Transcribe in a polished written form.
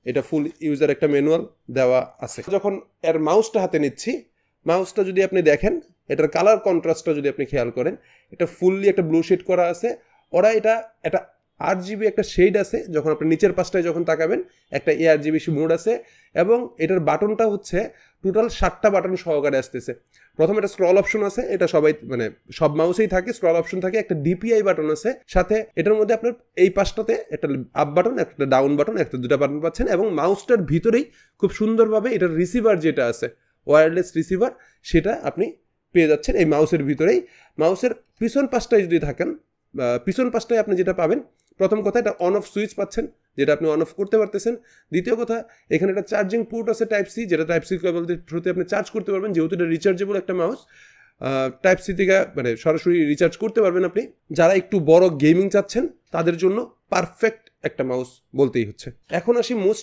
এটা ফুল ইউজার একটা ম্যানুয়াল দেওয়া আছে। যখন এর মাউসটা হাতে নিচ্ছি, মাউসটা যদি আপনি দেখেন, এটার কালার কন্ট্রাস্টটা যদি আপনি খেয়াল করেন, এটা ফুললি একটা ব্লু শেড করা আছে। ওরা এটা একটা RGB একটা শেড আছে, যখন আপনি নিচের পাশটায় যখন তাকাবেন একটা ARGB মোড আছে, এবং এটার বাটনটা হচ্ছে টোটাল 7টা বাটন সহকারে আসতেছে। প্রথমে একটা স্ক্রল অপশন আছে, এটা সবাই মানে সব মাউসেই থাকে, স্ক্রল অপশন থাকে, একটা DPI বাটন আছে সাথে, এটার মধ্যে আপনার এই পাশটাতে একটা আপ বাটন, একটা ডাউন বাটন, একটা দুটা বাটন পাচ্ছেন, এবং মাউসটার ভিতরেই খুব সুন্দরভাবে এটার রিসিভার যেটা আছে, ওয়্যারলেস রিসিভার, সেটা আপনি পেয়ে যাচ্ছেন এই মাউসের ভিতরেই। মাউসের পিছন পাশটায় যদি থাকেন, পিছন পাশটায় আপনি যেটা পাবেন, প্রথম কথা এটা অন অফ সুইচ পাচ্ছেন, যেটা আপনি অন অফ করতে পারতেছেন। দ্বিতীয় কথা, এখানে একটা চার্জিং পোর্ট আছে টাইপ সি, যেটা টাইপ সি কেবল থ্রুতে আপনি চার্জ করতে পারবেন, যেহেতু এটা রিচার্জেবল একটা মাউস। টাইপ সি থেকে মানে সরাসরি রিচার্জ করতে পারবেন আপনি। যারা একটু বড় গেমিং চাচ্ছেন তাদের জন্য পারফেক্ট একটা মাউস বলতেই হচ্ছে। এখন আসি মোস্ট